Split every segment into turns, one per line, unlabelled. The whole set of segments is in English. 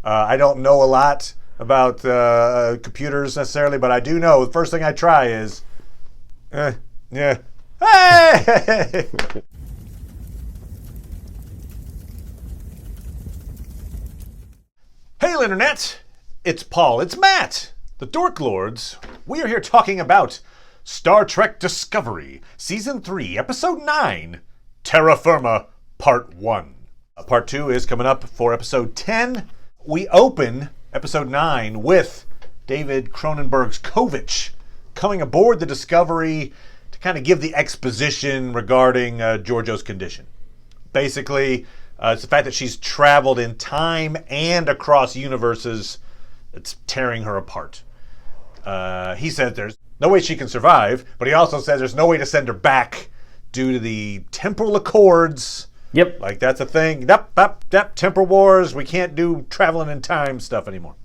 I don't know a lot about computers necessarily, but I do know the first thing I try is, yeah. Hey! Hail, Internet! It's Paul, it's Matt, the Dork Lords. We are here talking about Star Trek Discovery, Season 3, Episode 9, Terra Firma, Part 1. Part 2 is coming up for Episode 10. We open Episode 9 with David Cronenberg's Kovich coming aboard the Discovery to kind of give the exposition regarding Georgiou's condition. Basically, it's the fact that she's traveled in time and across universes that's tearing her apart. He says there's no way she can survive, but he also says there's no way to send her back due to the temporal accords.
Yep.
Like, that's a thing. Yep, temporal wars. We can't do traveling in time stuff anymore.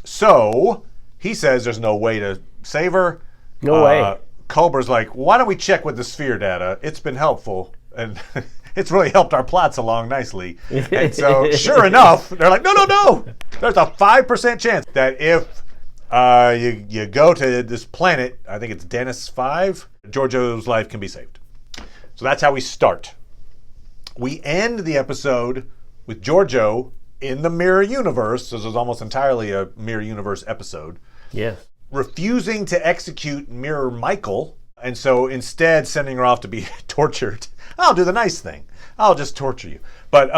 So he says there's no way to save her.
No way.
Culber's like, why don't we check with the sphere data? It's been helpful. And it's really helped our plots along nicely. And so, sure enough, they're like, no. There's a 5% chance that if you go to this planet, I think it's Dennis 5, Georgiou's life can be saved. So that's how we start. We end the episode with Georgiou in the mirror universe. This is almost entirely a mirror universe episode.
Yeah.
Refusing to execute Mirror Michael, and so instead sending her off to be tortured. I'll do the nice thing. I'll just torture you. But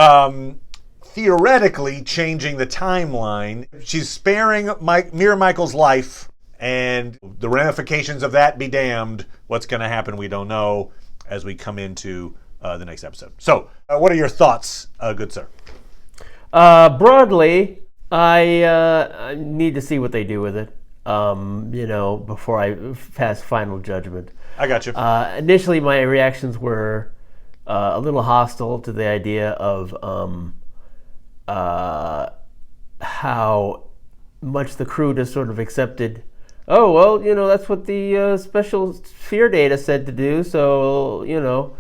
theoretically changing the timeline. She's sparing Mirror Michael's life, and the ramifications of that be damned. What's going to happen, we don't know, as we come into the next episode. So, what are your thoughts, good sir?
Broadly, I need to see what they do with it, before I pass final judgment.
I got you.
Initially, my reactions were a little hostile to the idea of how much the crew just sort of accepted, oh, well, that's what the special sphere data said to do, so,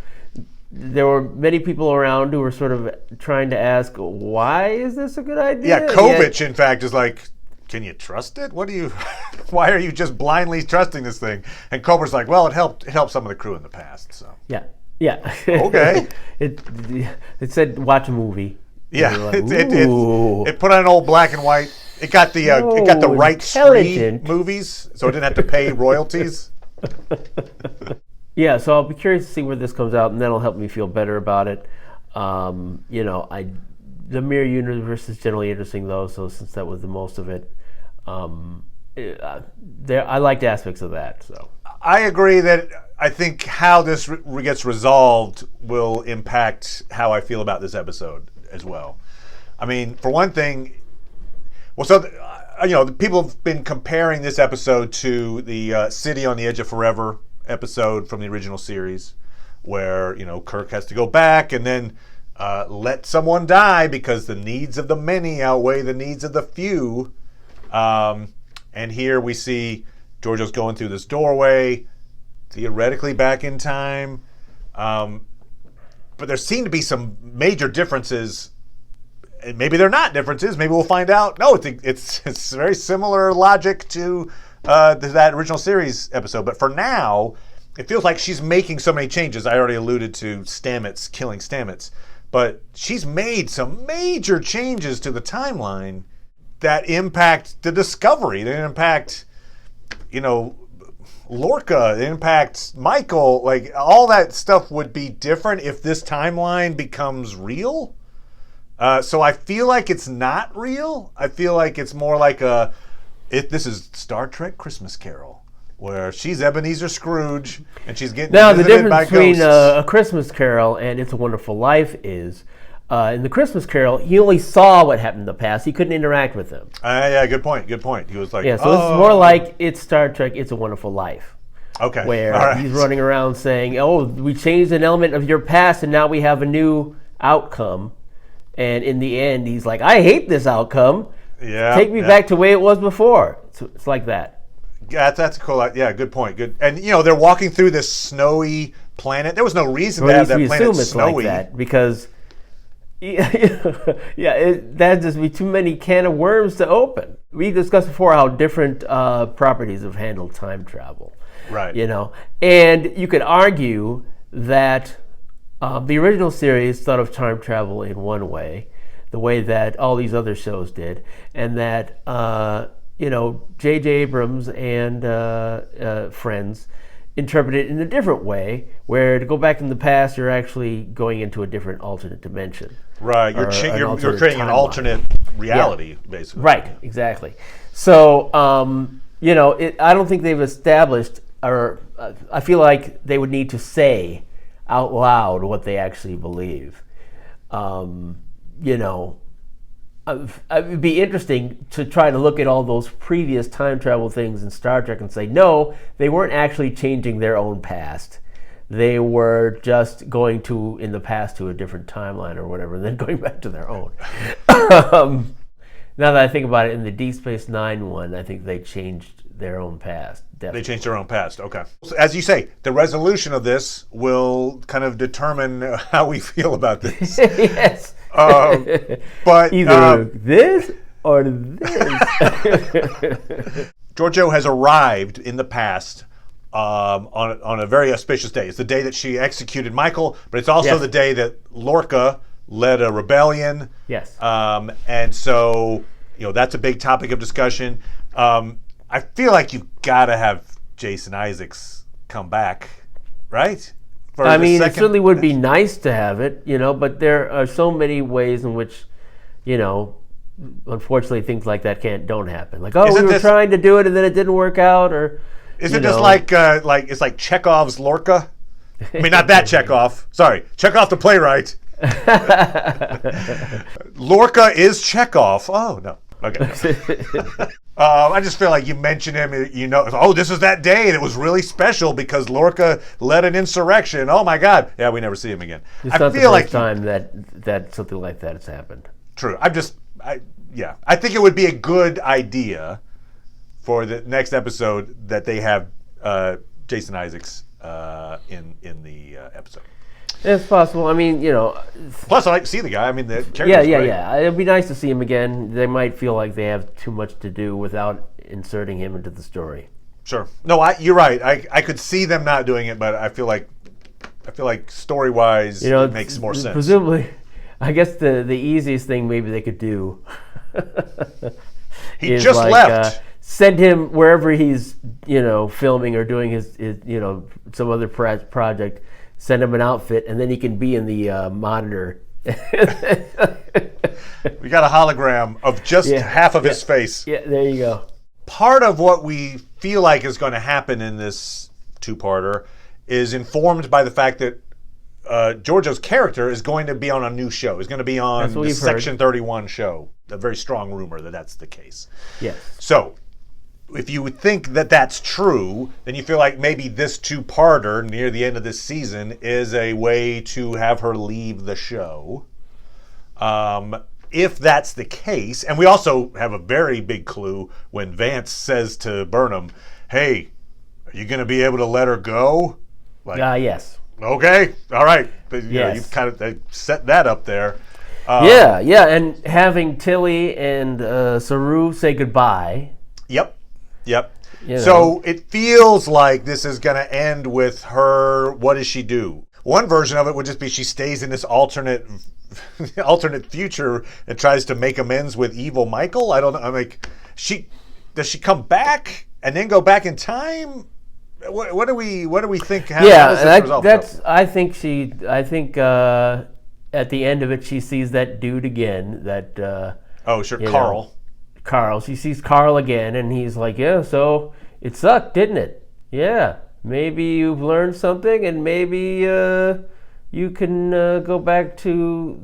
there were many people around who were sort of trying to ask, why is this a good idea?
Yeah, Kovich, in fact, is like, can you trust it? Why are you just blindly trusting this thing? And Culber's like, well, it helped some of the crew in the past, so.
Yeah.
Okay.
It said watch a movie.
Yeah,
like,
it put on an old black and white. It got the right screen movies, so it didn't have to pay royalties.
Yeah, so I'll be curious to see where this comes out, and that'll help me feel better about it. The mirror universe is generally interesting, though. So since that was the most of it, I liked aspects of that. So
I agree that I think how this gets resolved will impact how I feel about this episode as well. I mean, for one thing, the people have been comparing this episode to the City on the Edge of Forever episode from the original series, where Kirk has to go back and then let someone die because the needs of the many outweigh the needs of the few. And here we see Georgiou's going through this doorway, theoretically back in time, but there seem to be some major differences. And maybe they're not differences. Maybe we'll find out. No, it's very similar logic to that original series episode. But for now, it feels like she's making so many changes. I already alluded to Stamets killing Stamets. But she's made some major changes to the timeline that impact the Discovery. They impact, Lorca. They impact Michael. Like, all that stuff would be different if this timeline becomes real. So I feel like it's not real. I feel like it's more like this is Star Trek Christmas Carol, where she's Ebenezer Scrooge and she's getting
now the
visited by
difference between
ghosts.
A Christmas Carol and It's a Wonderful Life is in the Christmas Carol he only saw what happened in the past. He couldn't interact with them.
Yeah, good point. He was like,
so this is more like it's Star Trek It's a Wonderful Life.
Okay.
Where he's running around saying, oh, we changed an element of your past and now we have a new outcome. And in the end, he's like, I hate this outcome.
Yeah.
Take me back to the way it was before. It's like that.
That's a cool. Yeah, good point. Good. And they're walking through this snowy planet. There was no reason to have that planet
it's
snowy.
like that because That'd just be too many can of worms to open. We discussed before how different properties have handled time travel.
Right.
And you could argue that the original series thought of time travel in one way, the way that all these other shows did, and that J.J. Abrams and friends interpret it in a different way, where to go back in the past, you're actually going into a different alternate dimension.
Right, you're creating an alternate reality, basically.
Right, exactly. So, I don't think they've established, or I feel like they would need to say out loud what they actually believe. It would be interesting to try to look at all those previous time travel things in Star Trek and say, no, they weren't actually changing their own past. They were just going in the past to a different timeline or whatever, and then going back to their own. Now that I think about it, in the Deep Space Nine one, I think they changed their own past. Definitely.
They changed their own past, okay. So as you say, the resolution of this will kind of determine how we feel about this.
Yes.
But
either this or this.
Giorgio has arrived in the past on a very auspicious day. It's the day that she executed Michael, but it's also the day that Lorca led a rebellion.
Yes.
And so, that's a big topic of discussion. I feel like you've got to have Jason Isaacs come back, right?
It certainly would be nice to have it, but there are so many ways in which, unfortunately things like that don't happen. Like, we were trying to do it and then it didn't work out, or...
Is it just like it's like Chekhov's Lorca? I mean, not that Chekhov. Sorry, Chekhov the playwright. Lorca is Chekhov. Oh, no. Okay. I just feel like you mentioned him, this is that day, and it was really special because Lorca led an insurrection. Oh my God. Yeah, we never see him again.
It's not the first time that something like that has happened.
True. I think it would be a good idea for the next episode that they have Jason Isaacs in the episode.
It's possible.
Plus, I like to see the guy. The character's great.
Yeah. It'd be nice to see him again. They might feel like they have too much to do without inserting him into the story.
Sure. No, you're right. I could see them not doing it, but I feel like story-wise, it makes more sense.
Presumably, I guess the easiest thing maybe they could do.
He just left.
Send him wherever he's filming or doing his some other project. Send him an outfit, and then he can be in the monitor.
We got a hologram of just half of his face.
Yeah, there you go.
Part of what we feel like is going to happen in this two-parter is informed by the fact that Giorgio's character is going to be on a new show. He's going to be on the Section 31 show. A very strong rumor that that's the case.
Yes.
So, if you would think that that's true, then you feel like maybe this two-parter near the end of this season is a way to have her leave the show. If that's the case, and we also have a very big clue when Vance says to Burnham, "Hey, are you going to be able to let her go?"
Yes.
Okay, all right. But, you've kind of set that up there.
And having Tilly and Saru say goodbye.
Yep. So it feels like this is going to end with her. What does she do? One version of it would just be she stays in this alternate future and tries to make amends with evil Michael. I don't know. Does she come back and then go back in time? What do we think?
I think at the end of it, she sees that dude again. Carl. She sees Carl again, and he's like, "Yeah, so it sucked, didn't it? Yeah, maybe you've learned something, and maybe you can go back to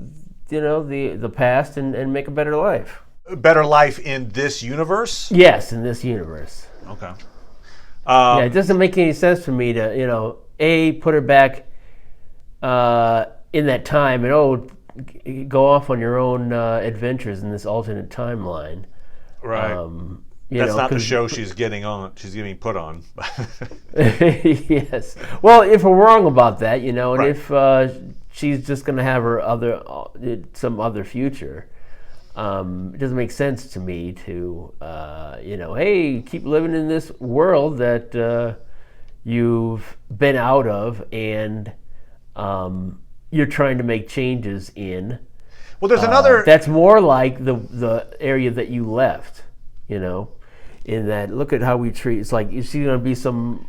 the past and make a better life."
A better life in this universe?
Yes, in this universe.
Okay.
It doesn't make any sense for me to put her back in that time and go off on your own adventures in this alternate timeline.
Right. That's not the show she's getting on. She's getting put on.
Yes. Well, if we're wrong about that, and
Right.
if she's just going to have her some other future, it doesn't make sense to me to, hey, keep living in this world that you've been out of and you're trying to make changes in.
Well, there's another.
That's more like the area that you left, in that look at how we treat. It's like, is she going to be some,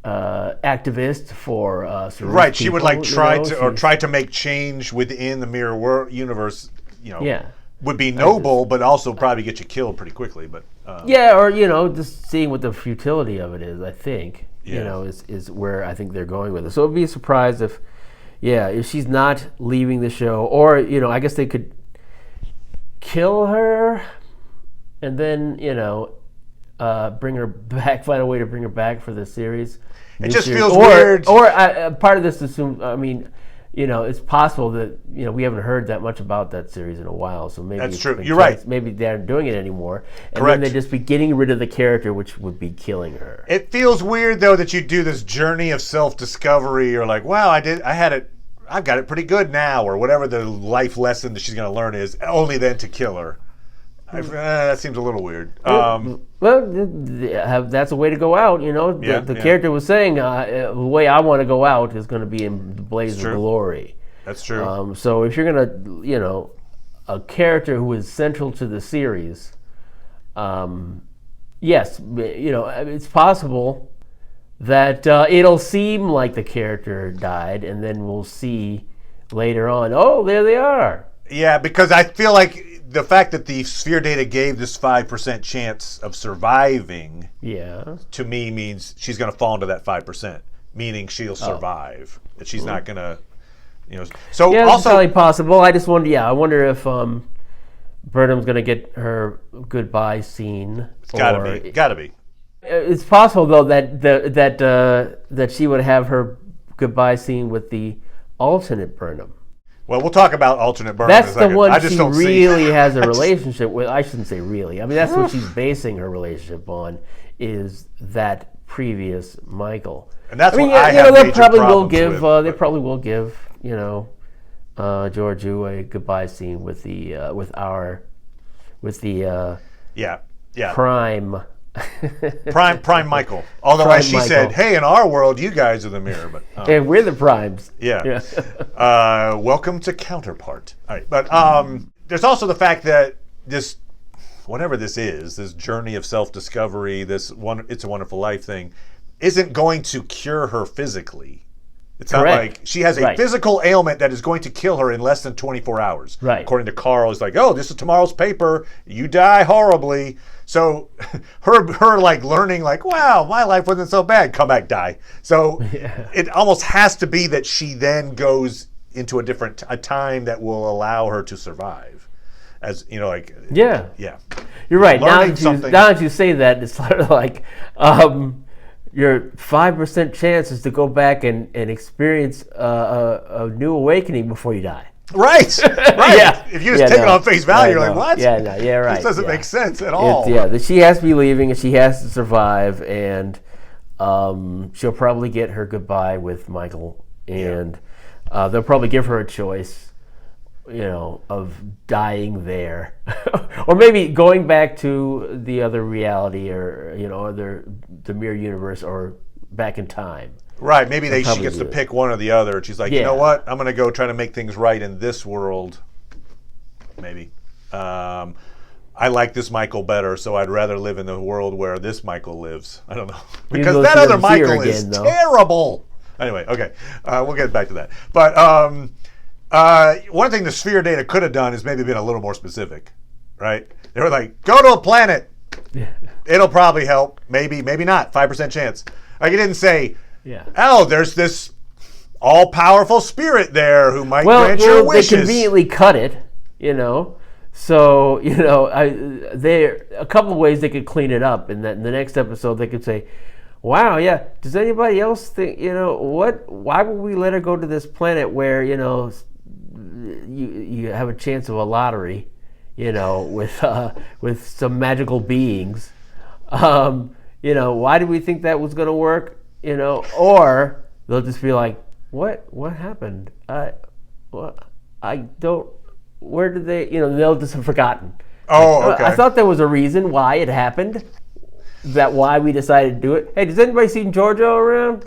activist for certain
Right, she
people,
would like try to make change within the mirror world universe.
Yeah.
Would be noble, but also probably get you killed pretty quickly. But
Yeah, or just seeing what the futility of it is. I think
Yeah.
is where I think they're going with it. So it'd be a surprise if she's not leaving the show, or I guess they could kill her, and then bring her back, find a way to bring her back for the series.
It just
series.
feels weird.
Or part of this assumes. I mean, it's possible that we haven't heard that much about that series in a while. So maybe
That's
it's
true.
been
You're right.
Maybe they aren't doing it anymore, and
Correct.
then they'd just be getting rid of the character, which would be killing her.
It feels weird though that you do this journey of self-discovery. You're like, wow, I've got it pretty good now, or whatever the life lesson that she's going to learn is, only then to kill her. That seems a little weird.
Well, that's a way to go out. The character was saying the way I want to go out is going to be in the blaze of glory.
That's true.
So if you're going to, a character who is central to the series, yes, it's possible that it'll seem like the character died, and then we'll see later on, oh, there they are.
Yeah, because I feel like the fact that the sphere data gave this 5% chance of surviving, to me means she's going to fall into that 5%, meaning she'll survive. That she's not going to, So
yeah,
also,
it's entirely possible. I just wonder. I wonder if Burnham's going to get her goodbye scene.
It's got to be.
It's possible though that she would have her goodbye scene with the alternate Burnham.
Well, we'll talk about alternate Burnham.
That's
in a
the
second.
one
I just
she
don't
really
see.
has a relationship with. I shouldn't say really. I mean, that's what she's basing her relationship on, is that previous Michael.
And that's
I mean,
what I have
they
major
probably will
problems
give.
with,
They probably will give. Georgiou a goodbye scene with the prime.
Prime Michael. Although,
Prime
as she
Michael.
said, hey, in our world, you guys are the mirror. But
And we're the primes.
yeah. Welcome to Counterpart. All right, but there's also the fact that this, whatever this is, this journey of self-discovery, this It's a Wonderful Life thing, isn't going to cure her physically. It's not
Correct.
like she has a physical ailment that is going to kill her in less than 24 hours.
Right.
According to Carl, it's like, oh, this is tomorrow's paper. You die horribly. So her like learning, like, wow, my life wasn't so bad. Come back, die. So it almost has to be that she then goes into a time that will allow her to survive. As yeah.
You're right. Now
Learning
that you say that, it's sort of like your 5% chance is to go back and experience a new awakening before you die.
Right.
Yeah.
If you just take it on face value, you're like, what?
Right.
This doesn't make sense at all.
That she has to be leaving and she has to survive, and she'll probably get her goodbye with Michael, and they'll probably give her a choice, of dying there, or maybe going back to the other reality, or the mirror universe, or back in time.
Right, maybe she gets to pick one or the other, and she's like, you know what? I'm going to go try to make things right in this world. Maybe. I like this Michael better, so I'd rather live in the world where this Michael lives. I don't know. Because that other Michael is terrible. Anyway, okay. We'll get back to that. But one thing the sphere data could have done is maybe been a little more specific, right? They were like, go to a planet. It'll probably help. Maybe, maybe not. 5% chance. Like, it didn't say, oh, there's this all-powerful spirit there who might grant your wishes.
They conveniently cut it, So, there a couple of ways they could clean it up. And that in the next episode, they could say, wow, does anybody else think, why would we let her go to this planet where, you have a chance of a lottery, with some magical beings. Why did we think that was going to work? Or they'll just be like, what happened? I don't. Where did they? They'll just have forgotten.
Oh, okay.
I thought there was a reason why it happened. That why we decided to do it. Hey, does anybody see Giorgio around?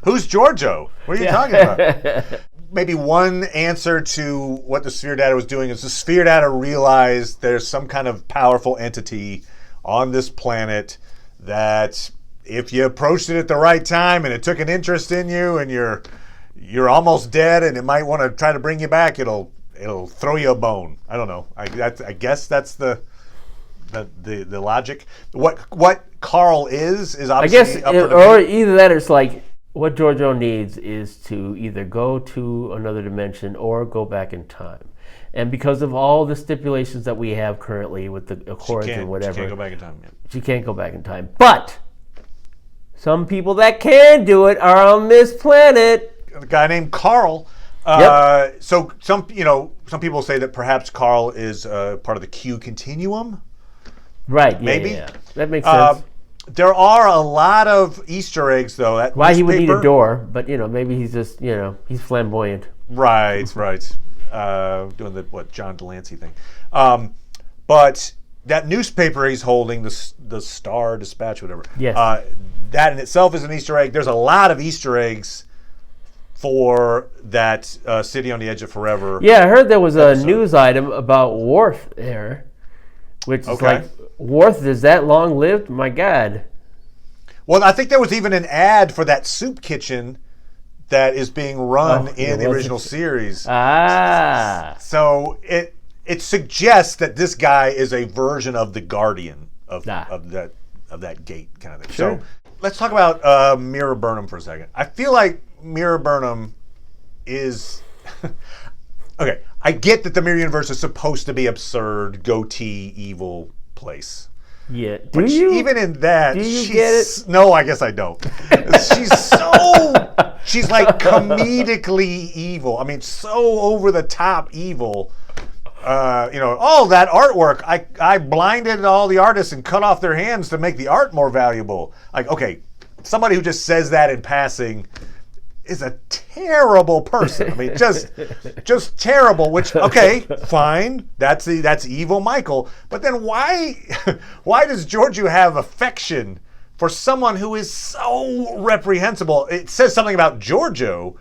Who's Giorgio? What are you talking about? Maybe one answer to what the sphere data was doing is the sphere data realized there's some kind of powerful entity on this planet that if you approached it at the right time and it took an interest in you and you're almost dead and it might want to try to bring you back, it'll throw you a bone. I don't know. I guess that's the logic. What Carl is obviously
or either that or it's like what Giorgio needs is to either go to another dimension or go back in time. And because of all the stipulations that we have currently with the Accords and whatever,
she can't go back in time. Yeah.
She can't go back in time. But some people that can do it are on this planet.
A guy named Carl.
Yep.
So some people say that perhaps Carl is part of the Q continuum.
Right. Yeah,
maybe
yeah. That makes sense.
There are a lot of Easter eggs, though. That
why he would need a door, but maybe he's just he's flamboyant.
Right. Doing the John Delancey thing. But that newspaper he's holding, the Star Dispatch, whatever.
Yes.
That in itself is an Easter egg. There's a lot of Easter eggs for that City on the Edge of Forever.
Yeah, I heard there was a news item about Worf there, which is like, Worf is that long lived? My God.
Well, I think there was even an ad for that soup kitchen that is being run in the original series.
Ah.
So it suggests that this guy is a version of the Guardian of that gate kind of thing.
Sure.
So let's talk about Mira Burnham for a second. I feel like Mira Burnham is okay. I get that the Mirror Universe is supposed to be absurd, goatee, evil place.
Yeah.
Even in that,
she's get it?
No, I guess I don't. She's like comedically evil. I mean, so over the top evil. That artwork. I blinded all the artists and cut off their hands to make the art more valuable. Like, okay, somebody who just says that in passing is a terrible person. I mean, just terrible. Which, okay, fine. That's evil Michael. But then why does Giorgio have affection for someone who is so reprehensible? It says something about Giorgio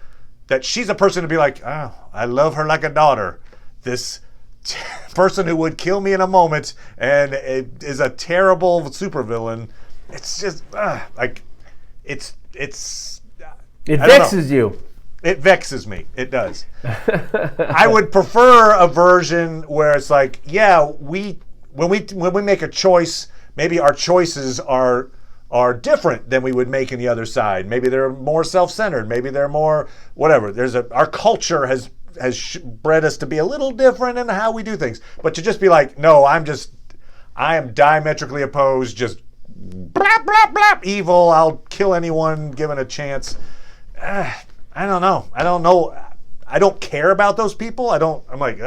that she's a person to be like, oh, I love her like a daughter. This person who would kill me in a moment and is a terrible supervillain. It's just
it vexes you.
It vexes me. It does. I would prefer a version where it's like, yeah, when we make a choice, maybe our choices are different than we would make in the other side. Maybe they're more self-centered. Maybe they're more whatever. Our culture has bred us to be a little different in how we do things. But to just be like, no, I am diametrically opposed, just blah, blah, blah, evil, I'll kill anyone given a chance. I don't know. I don't care about those people. I'm like,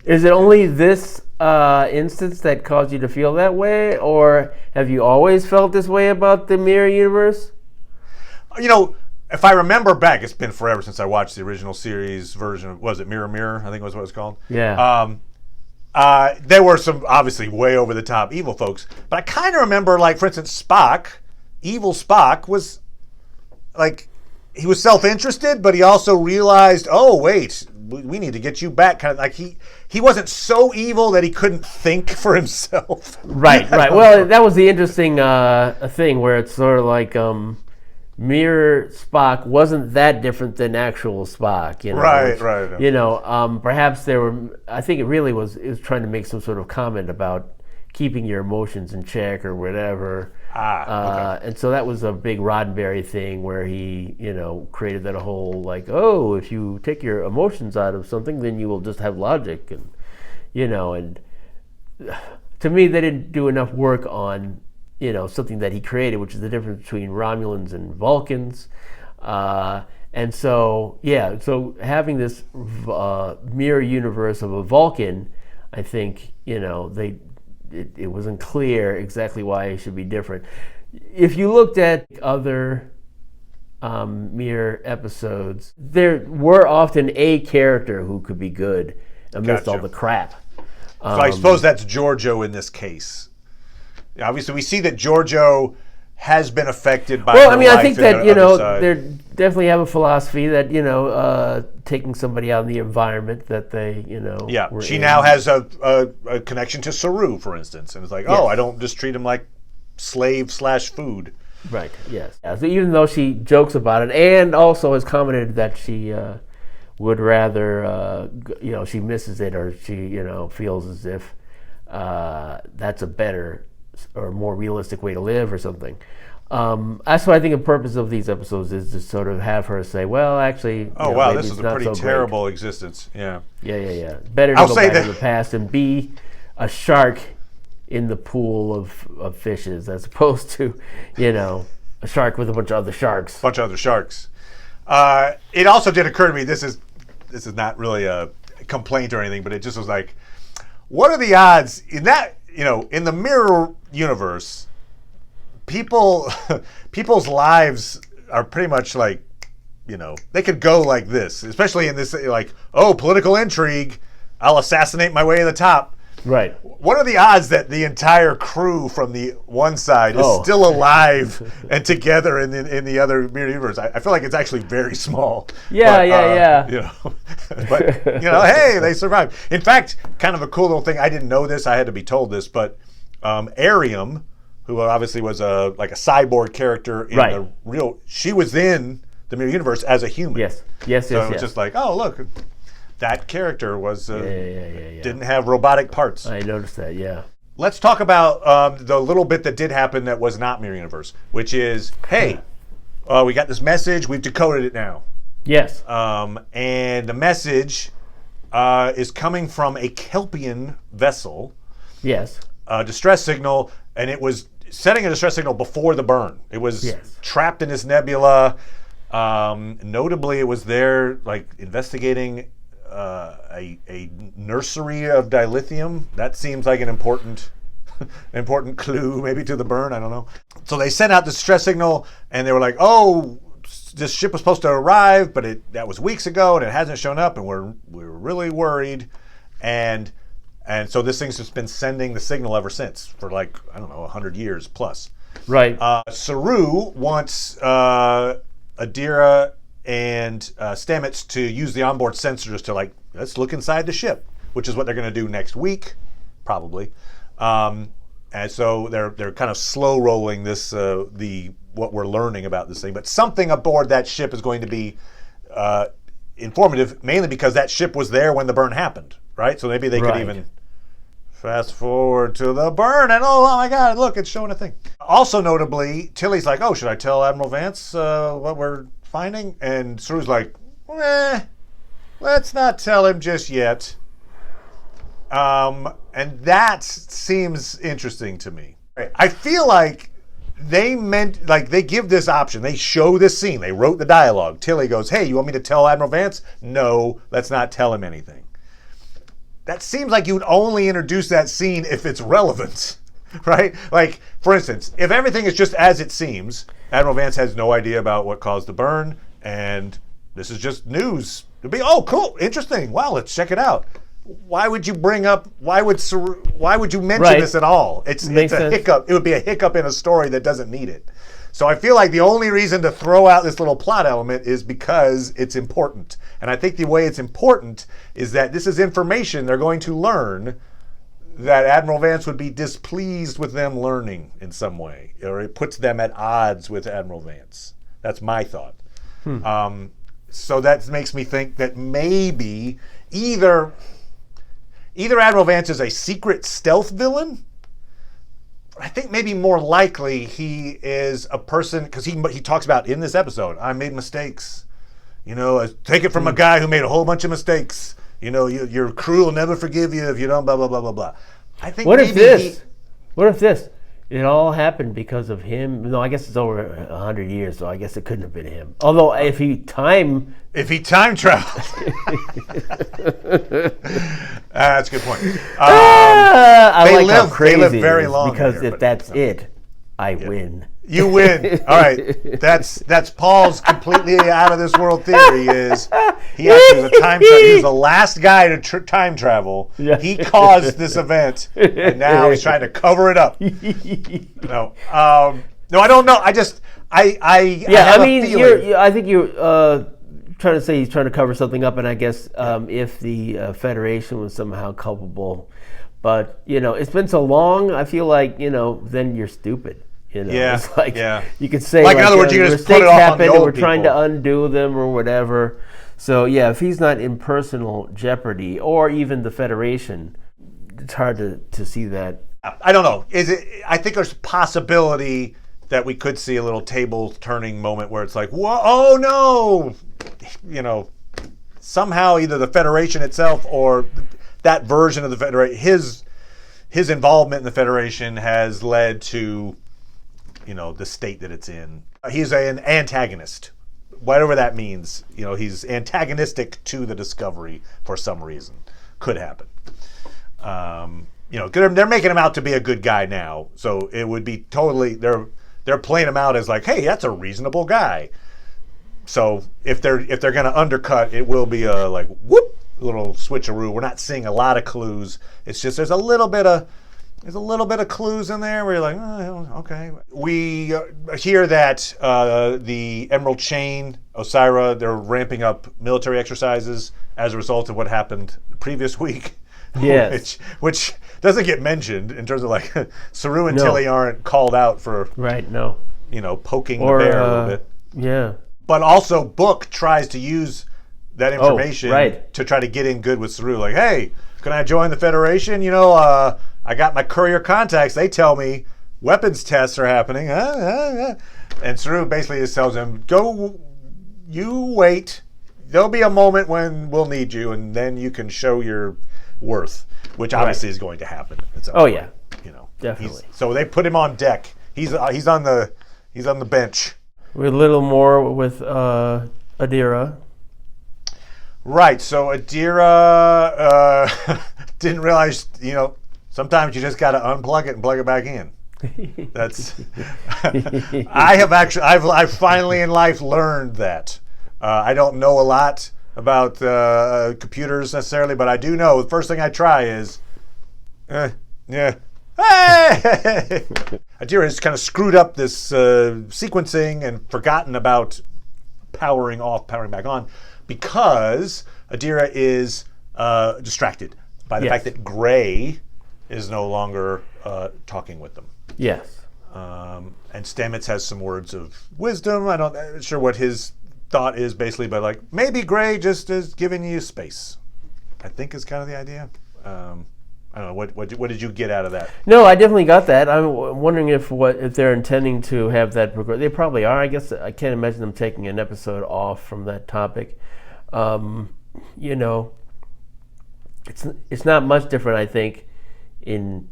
Is it only this instance that caused you to feel that way? Or have you always felt this way about the Mirror Universe?
If I remember back, it's been forever since I watched the original series version. Was it Mirror Mirror? I think was what it was called.
Yeah.
There were some obviously way over the top evil folks, but I kind of remember, like, for instance, evil Spock was like, he was self-interested, but he also realized, oh wait, we need to get you back. Kind of like he wasn't so evil that he couldn't think for himself.
Right. Well, that was the interesting thing where it's sort of like Mirror Spock wasn't that different than actual Spock, Right. Perhaps I think it was trying to make some sort of comment about keeping your emotions in check or whatever.
Okay.
And so that was a big Roddenberry thing where he, created that whole like, oh, if you take your emotions out of something, then you will just have logic, and and to me, they didn't do enough work on something that he created, which is the difference between Romulans and Vulcans, And so, so having this mirror universe of a Vulcan, I think, it wasn't clear exactly why it should be different. If you looked at other mirror episodes, there were often a character who could be good amidst all the crap.
So I suppose that's Giorgio in this case. Obviously, we see that Giorgio has been affected by.
Well,
her
I mean, I
life
think
and
that they definitely have a philosophy that taking somebody out in the environment that they
were she now has a connection to Saru, for instance, and it's like, I don't just treat him like slave/food.
Right. Yes. Yeah, so even though she jokes about it, and also has commented that she would rather, she misses it, or she, feels as if that's a better or more realistic way to live or something. That's why I think the purpose of these episodes is to sort of have her say, well, actually,
this is a pretty terrible existence. Yeah.
Yeah. Better to go back to the past and be a shark in the pool of fishes as opposed to, a shark with a bunch of other sharks.
It also did occur to me, this is not really a complaint or anything, but it just was like, what are the odds in that, in the mirror universe, people's lives are pretty much like, they could go like this, especially in this, like, political intrigue, I'll assassinate my way to the top.
Right.
What are the odds that the entire crew from the one side is still alive and together in the other mirror universe? I feel like it's actually very small.
Yeah.
But hey, they survived. In fact, kind of a cool little thing. I didn't know this. I had to be told this. But Arium, who obviously was a cyborg character in the real, she was in the mirror universe as a human.
Yes.
So it was just like, look. That character was didn't have robotic parts.
I noticed that, yeah.
Let's talk about the little bit that did happen that was not Mirror Universe, which is, hey, we got this message. We've decoded it now.
Yes.
And the message is coming from a Kelpian vessel.
Yes.
A distress signal, and it was setting a distress signal before the burn. It was trapped in this nebula. Notably, it was there, like, investigating a nursery of dilithium. That seems like an important clue maybe to the burn. I don't know. So they sent out the distress signal, and they were like, this ship was supposed to arrive, but that was weeks ago, and it hasn't shown up, and we're really worried. And so this thing's just been sending the signal ever since for, like, I don't know, 100 years plus.
Right.
Saru wants Adira and Stamets to use the onboard sensors to, like, let's look inside the ship, which is what they're going to do next week, probably. And so they're kind of slow rolling this what we're learning about this thing. But something aboard that ship is going to be informative, mainly because that ship was there when the burn happened, right? So maybe they could even fast forward to the burn, and oh my God, look, it's showing a thing. Also notably, Tilly's like, should I tell Admiral Vance what we're finding? And Saru's like, let's not tell him just yet. And that seems interesting to me. I feel like they give this option. They show this scene. They wrote the dialogue. Tilly goes, hey, you want me to tell Admiral Vance? No, let's not tell him anything. That seems like you would only introduce that scene if it's relevant, right? Like, for instance, if everything is just as it seems, Admiral Vance has no idea about what caused the burn, and this is just news. It'd be, cool, interesting. Wow, let's check it out. Why would you mention this at all? It's a hiccup. It would be a hiccup in a story that doesn't need it. So I feel like the only reason to throw out this little plot element is because it's important. And I think the way it's important is that this is information they're going to learn that Admiral Vance would be displeased with them learning in some way, or it puts them at odds with Admiral Vance. That's my thought. So that makes me think that maybe either Admiral Vance is a secret stealth villain. I think maybe more likely he is a person, because he talks about in this episode, I made mistakes. Take it from a guy who made a whole bunch of mistakes. Your crew will never forgive you if you don't blah, blah, blah, blah, blah. I think
What if this? It all happened because of him. No, I guess it's over 100 years, so I guess it couldn't have been him. Although, if he time
traveled, that's a good point.
I like how crazy
they live very long
because
here,
if that's it, I win.
You win. All right, that's Paul's completely out of this world theory. Is he actually was a time traveler? He was the last guy to time travel.
Yeah.
He caused this event, and now he's trying to cover it up. No, no, I don't know. I
think you're trying to say he's trying to cover something up, and I guess if the Federation was somehow culpable, but it's been so long. I feel like then you're stupid. It's like you could say,
in other words, you can just put it off on the old
we're trying to undo them or whatever. So if he's not in personal jeopardy or even the Federation, it's hard to see that.
I don't know. I think there's a possibility that we could see a little table turning moment where it's like, whoa, oh no, somehow either the Federation itself or that version of the Federation, his involvement in the Federation has led to the state that it's in. He's an antagonist, whatever that means. He's antagonistic to the Discovery for some reason. Could happen. They're making him out to be a good guy now, so it would be totally they're playing him out as like, hey, that's a reasonable guy. So if they're going to undercut, it will be a like whoop little switcheroo. We're not seeing a lot of clues. It's just there's a little bit of clues in there where you're like, oh, okay. We hear that the Emerald Chain, Osira, they're ramping up military exercises as a result of what happened the previous week.
Yes.
which doesn't get mentioned in terms of like Saru and Tilly aren't called out for poking the bear a little bit.
Yeah.
But also Book tries to use that information to try to get in good with Saru. Like, hey, can I join the Federation? I got my courier contacts. They tell me weapons tests are happening. And Saru basically just tells him, go, you wait. There'll be a moment when we'll need you, and then you can show your worth, which obviously is going to happen.
Yeah. Definitely.
So they put him on deck. He's on the bench.
With a little more with Adira.
Right. So Adira didn't realize, sometimes you just got to unplug it and plug it back in. That's. I've finally in life learned that. I don't know a lot about computers necessarily, but I do know the first thing I try is, Hey! Adira has kind of screwed up this sequencing and forgotten about powering off, powering back on, because Adira is distracted by the fact that Gray is no longer talking with them.
Yes.
And Stamets has some words of wisdom. I'm not sure what his thought is, basically, but like maybe Gray just is giving you space, I think is kind of the idea. I don't know. What did you get out of that?
No, I definitely got that. I'm wondering if they're intending to have that progress. They probably are. I guess I can't imagine them taking an episode off from that topic. It's not much different, I think, in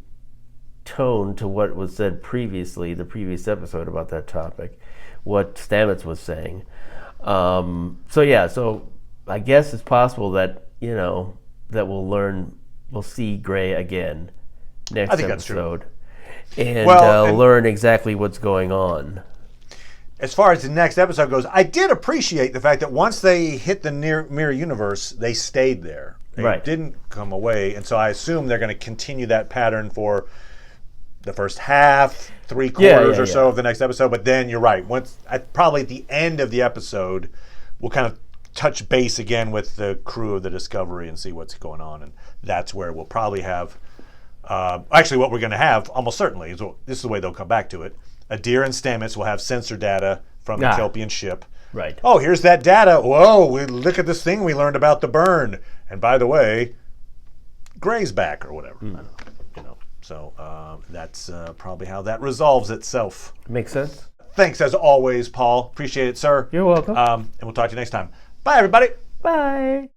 tone to what was said previously, the previous episode about that topic, what Stamets was saying. So I guess it's possible that that we'll see Gray again next episode, and learn exactly what's going on.
As far as the next episode goes, I did appreciate the fact that once they hit the mirror universe, they stayed there. They didn't come away, and so I assume they're going to continue that pattern for the first half, 3/4 or so of the next episode. But then you're right. Probably at the end of the episode, we'll kind of touch base again with the crew of the Discovery and see what's going on, and that's where we'll probably have. Actually, what we're going to have almost certainly is this is the way they'll come back to it. Adira and Stamets will have sensor data from the Kelpian ship.
Right.
Oh, here's that data. Whoa, look at this thing we learned about the burn. And by the way, Gray's back or whatever. I don't know. So that's probably how that resolves itself.
Makes sense.
Thanks as always, Paul. Appreciate it, sir.
You're welcome.
And we'll talk to you next time. Bye, everybody.
Bye.